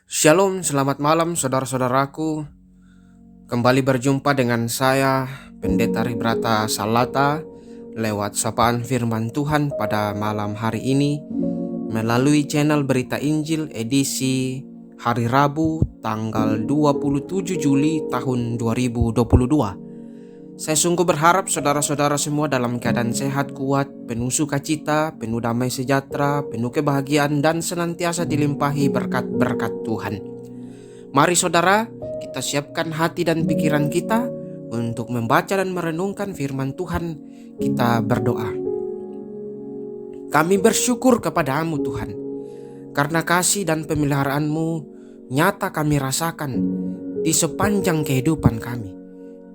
Shalom, selamat malam saudara-saudaraku. Kembali berjumpa dengan saya, Pendeta Ribrata Salata, lewat sapaan firman Tuhan pada malam hari ini melalui channel Berita Injil edisi hari Rabu tanggal 27 Juli tahun 2022. Saya sungguh berharap saudara-saudara semua dalam keadaan sehat, kuat, penuh sukacita, penuh damai sejahtera, penuh kebahagiaan, dan senantiasa dilimpahi berkat-berkat Tuhan. Mari saudara, kita siapkan hati dan pikiran kita untuk membaca dan merenungkan firman Tuhan. Kita berdoa. Kami bersyukur kepadamu Tuhan, karena kasih dan pemeliharaanmu nyata kami rasakan di sepanjang kehidupan kami.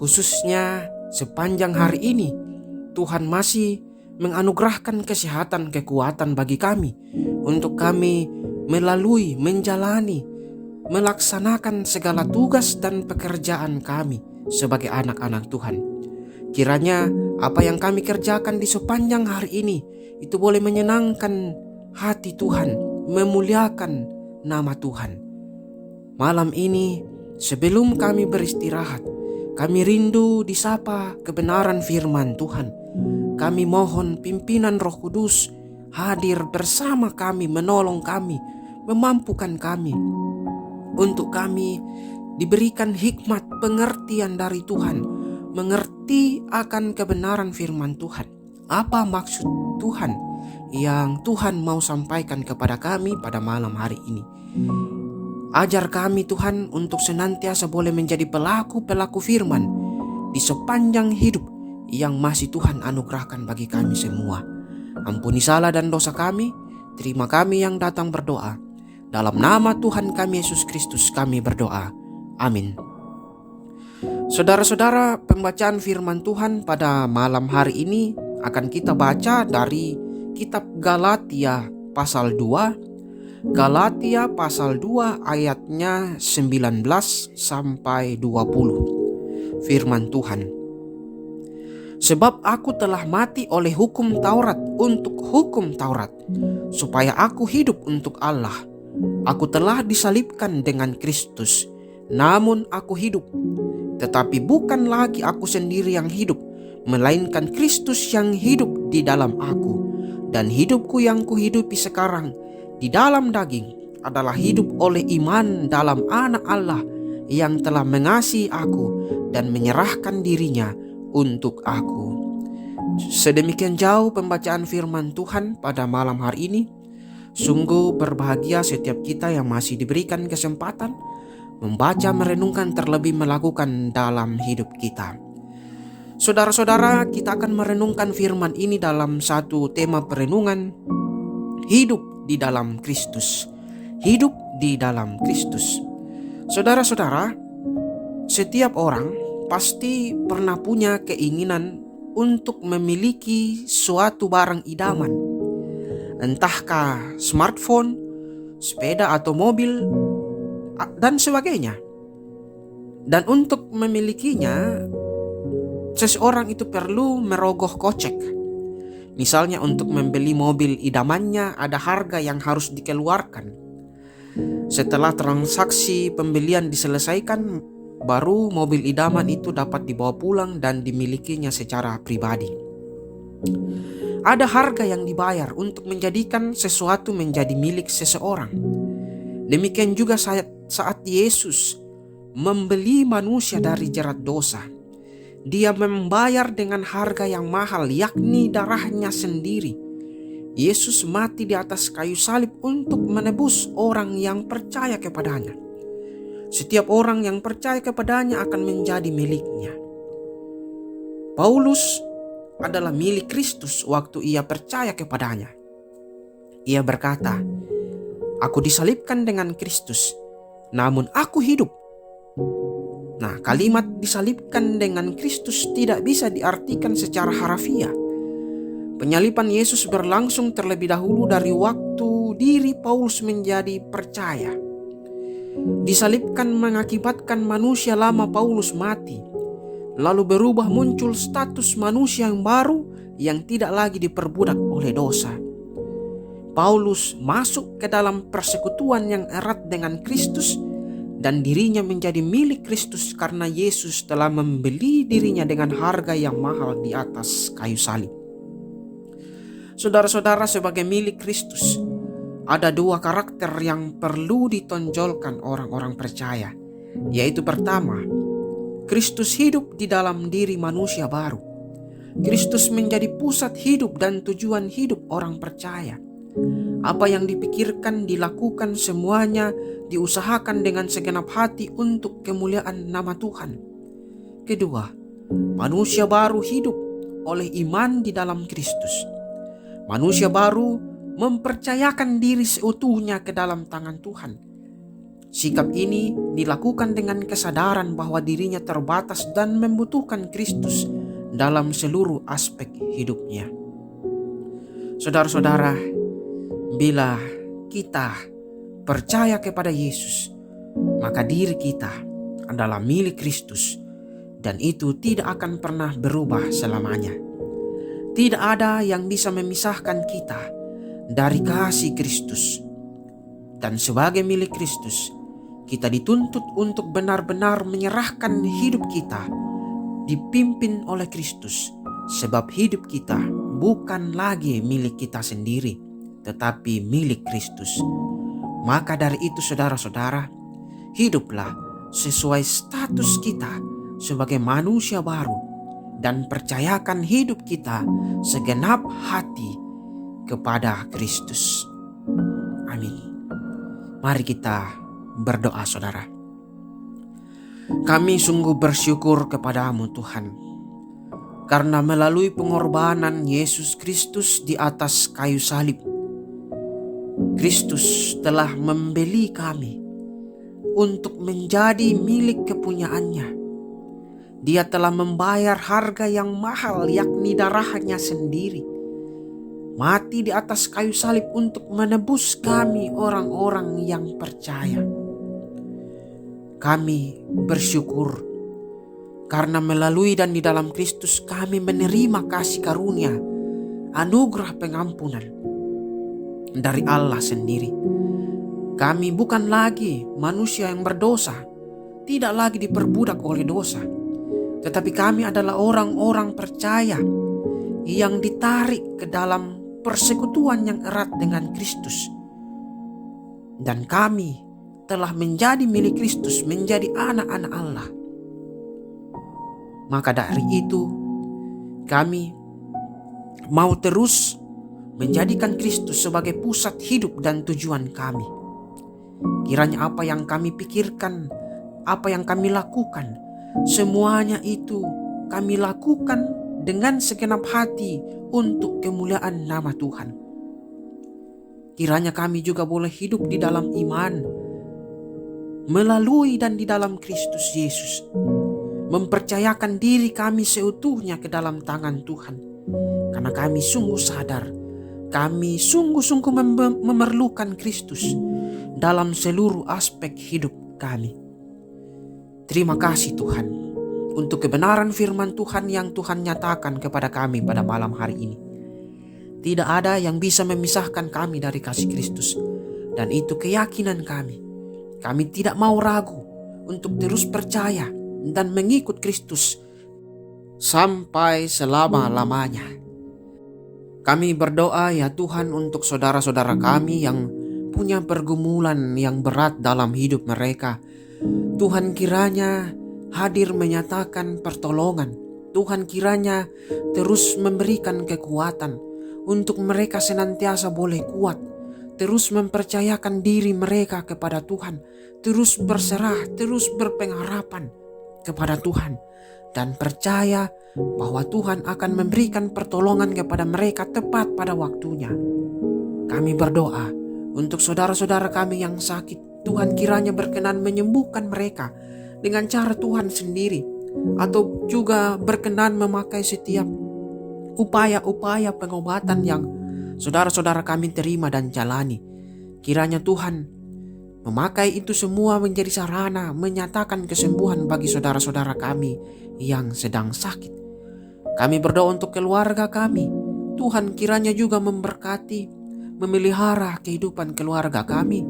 Khususnya sepanjang hari ini, Tuhan masih menganugerahkan kesehatan, kekuatan bagi kami untuk kami melalui, menjalani, melaksanakan segala tugas dan pekerjaan kami sebagai anak-anak Tuhan. Kiranya apa yang kami kerjakan di sepanjang hari ini itu boleh menyenangkan hati Tuhan, memuliakan nama Tuhan. Malam ini sebelum kami beristirahat, kami rindu disapa kebenaran firman Tuhan. Kami mohon pimpinan Roh Kudus hadir bersama kami, menolong kami, memampukan kami, untuk kami diberikan hikmat pengertian dari Tuhan, mengerti akan kebenaran firman Tuhan. Apa maksud Tuhan yang Tuhan mau sampaikan kepada kami pada malam hari ini? Ajar kami Tuhan untuk senantiasa boleh menjadi pelaku-pelaku firman di sepanjang hidup yang masih Tuhan anugerahkan bagi kami semua. Ampuni salah dan dosa kami, terima kami yang datang berdoa. Dalam nama Tuhan kami Yesus Kristus kami berdoa. Amin. Saudara-saudara, pembacaan firman Tuhan pada malam hari ini akan kita baca dari kitab Galatia pasal 2. Galatia pasal 2 ayatnya 19 sampai 20. Firman Tuhan. Sebab aku telah mati oleh hukum Taurat untuk hukum Taurat, supaya aku hidup untuk Allah. Aku telah disalibkan dengan Kristus, namun aku hidup. Tetapi bukan lagi aku sendiri yang hidup, melainkan Kristus yang hidup di dalam aku. Dan hidupku yang kuhidupi sekarang di dalam daging adalah hidup oleh iman dalam Anak Allah yang telah mengasihi aku dan menyerahkan dirinya untuk aku. Sedemikian jauh pembacaan firman Tuhan pada malam hari ini. Sungguh berbahagia setiap kita yang masih diberikan kesempatan membaca, merenungkan, terlebih melakukan dalam hidup kita. Saudara-saudara, kita akan merenungkan firman ini dalam satu tema perenungan, hidup di dalam Kristus. Hidup di dalam Kristus. Saudara-saudara, setiap orang pasti pernah punya keinginan untuk memiliki suatu barang idaman. Entahkah smartphone, sepeda atau mobil, dan sebagainya. Dan untuk memilikinya, seseorang itu perlu merogoh kocek. Misalnya untuk membeli mobil idamannya ada harga yang harus dikeluarkan. Setelah transaksi pembelian diselesaikan, baru mobil idaman itu dapat dibawa pulang dan dimilikinya secara pribadi. Ada harga yang dibayar untuk menjadikan sesuatu menjadi milik seseorang. Demikian juga saat Yesus membeli manusia dari jerat dosa. Dia membayar dengan harga yang mahal, yakni darahnya sendiri. Yesus mati di atas kayu salib untuk menebus orang yang percaya kepadanya. Setiap orang yang percaya kepadanya akan menjadi miliknya. Paulus adalah milik Kristus waktu ia percaya kepadanya. Ia berkata, "Aku disalibkan dengan Kristus, namun aku hidup." Nah, kalimat disalibkan dengan Kristus tidak bisa diartikan secara harafiah. Penyaliban Yesus berlangsung terlebih dahulu dari waktu diri Paulus menjadi percaya. Disalibkan mengakibatkan manusia lama Paulus mati. lalu berubah muncul status manusia yang baru yang tidak lagi diperbudak oleh dosa. Paulus masuk ke dalam persekutuan yang erat dengan Kristus dan dirinya menjadi milik Kristus karena Yesus telah membeli dirinya dengan harga yang mahal di atas kayu salib. Saudara-saudara, sebagai milik Kristus, ada dua karakter yang perlu ditonjolkan orang-orang percaya, yaitu pertama, Kristus hidup di dalam diri manusia baru. Kristus menjadi pusat hidup dan tujuan hidup orang percaya. Apa yang dipikirkan, dilakukan, semuanya diusahakan dengan segenap hati untuk kemuliaan nama Tuhan. Kedua, manusia baru hidup oleh iman di dalam Kristus. Manusia baru mempercayakan diri seutuhnya ke dalam tangan Tuhan. Sikap ini dilakukan dengan kesadaran bahwa dirinya terbatas dan membutuhkan Kristus dalam seluruh aspek hidupnya. Saudara-saudara, bila kita percaya kepada Yesus, maka diri kita adalah milik Kristus dan itu tidak akan pernah berubah selamanya. Tidak ada yang bisa memisahkan kita dari kasih Kristus. Dan sebagai milik Kristus, kita dituntut untuk benar-benar menyerahkan hidup kita dipimpin oleh Kristus, sebab hidup kita bukan lagi milik kita sendiri, tetapi milik Kristus. Maka dari itu saudara-saudara, hiduplah sesuai status kita sebagai manusia baru dan percayakan hidup kita segenap hati kepada Kristus. Amin. Mari kita berdoa, saudara. Kami sungguh bersyukur kepadamu Tuhan, karena melalui pengorbanan Yesus Kristus di atas kayu salib, Kristus telah membeli kami untuk menjadi milik kepunyaannya. Dia telah membayar harga yang mahal, yakni darahnya sendiri, mati di atas kayu salib untuk menebus kami orang-orang yang percaya. Kami bersyukur karena melalui dan di dalam Kristus kami menerima kasih karunia, anugerah pengampunan dari Allah sendiri. Kami bukan lagi manusia yang berdosa, tidak lagi diperbudak oleh dosa, tetapi kami adalah orang-orang percaya yang ditarik ke dalam persekutuan yang erat dengan Kristus. Dan kami telah menjadi milik Kristus, menjadi anak-anak Allah. Maka dari itu, kami mau terus menjadikan Kristus sebagai pusat hidup dan tujuan kami. Kiranya apa yang kami pikirkan, apa yang kami lakukan, semuanya itu kami lakukan dengan segenap hati untuk kemuliaan nama Tuhan. Kiranya kami juga boleh hidup di dalam iman, melalui dan di dalam Kristus Yesus, mempercayakan diri kami seutuhnya ke dalam tangan Tuhan. Karena kami sungguh sadar, kami sungguh-sungguh memerlukan Kristus dalam seluruh aspek hidup kami. Terima kasih Tuhan untuk kebenaran firman Tuhan yang Tuhan nyatakan kepada kami pada malam hari ini. Tidak ada yang bisa memisahkan kami dari kasih Kristus, dan itu keyakinan kami. Kami tidak mau ragu untuk terus percaya dan mengikut Kristus sampai selama-lamanya. Kami berdoa ya Tuhan untuk saudara-saudara kami yang punya pergumulan yang berat dalam hidup mereka. Tuhan kiranya hadir menyatakan pertolongan. Tuhan kiranya terus memberikan kekuatan untuk mereka senantiasa boleh kuat, terus mempercayakan diri mereka kepada Tuhan, terus berserah, terus berpengharapan kepada Tuhan, dan percaya bahwa Tuhan akan memberikan pertolongan kepada mereka tepat pada waktunya. Kami berdoa untuk saudara-saudara kami yang sakit. Tuhan kiranya berkenan menyembuhkan mereka dengan cara Tuhan sendiri, atau juga berkenan memakai setiap upaya-upaya pengobatan yang saudara-saudara kami terima dan jalani. Kiranya Tuhan memakai itu semua menjadi sarana menyatakan kesembuhan bagi saudara-saudara kami yang sedang sakit. Kami berdoa untuk keluarga kami. Tuhan kiranya juga memberkati, memelihara kehidupan keluarga kami,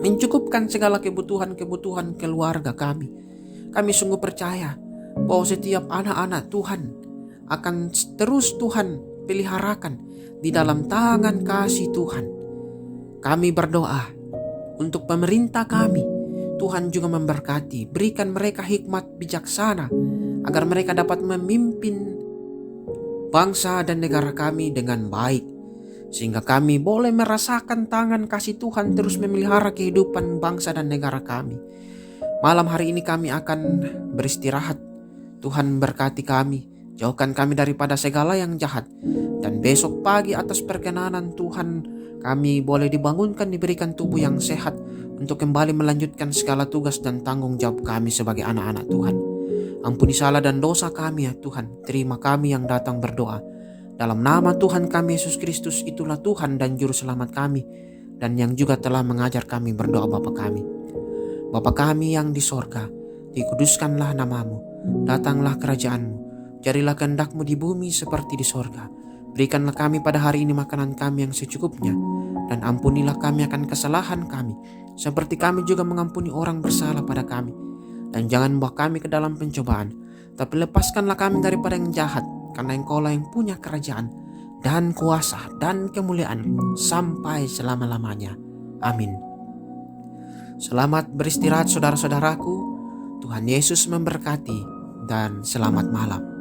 mencukupkan segala kebutuhan-kebutuhan keluarga kami. Kami sungguh percaya bahwa setiap anak-anak Tuhan akan terus Tuhan peliharakan di dalam tangan kasih Tuhan. Kami berdoa untuk pemerintah kami. Tuhan juga memberkati, berikan mereka hikmat bijaksana agar mereka dapat memimpin bangsa dan negara kami dengan baik, sehingga kami boleh merasakan tangan kasih Tuhan terus memelihara kehidupan bangsa dan negara kami. Malam hari ini kami akan beristirahat. Tuhan berkati kami, jauhkan kami daripada segala yang jahat. Dan besok pagi atas perkenanan Tuhan, kami boleh dibangunkan, diberikan tubuh yang sehat untuk kembali melanjutkan segala tugas dan tanggung jawab kami sebagai anak-anak Tuhan. Ampuni salah dan dosa kami ya Tuhan. Terima kami yang datang berdoa. Dalam nama Tuhan kami Yesus Kristus, itulah Tuhan dan Juru Selamat kami, dan yang juga telah mengajar kami berdoa Bapa kami. Bapa kami yang di sorga, dikuduskanlah namamu, datanglah kerajaanmu, jadilah kehendak-Mu di bumi seperti di sorga. Berikanlah kami pada hari ini makanan kami yang secukupnya, dan ampunilah kami akan kesalahan kami, seperti kami juga mengampuni orang bersalah pada kami. Dan jangan bawa kami ke dalam pencobaan, tapi lepaskanlah kami daripada yang jahat, karena Engkau-lah yang punya kerajaan, dan kuasa, dan kemuliaan, sampai selama-lamanya. Amin. Selamat beristirahat saudara-saudaraku. Tuhan Yesus memberkati, dan selamat malam.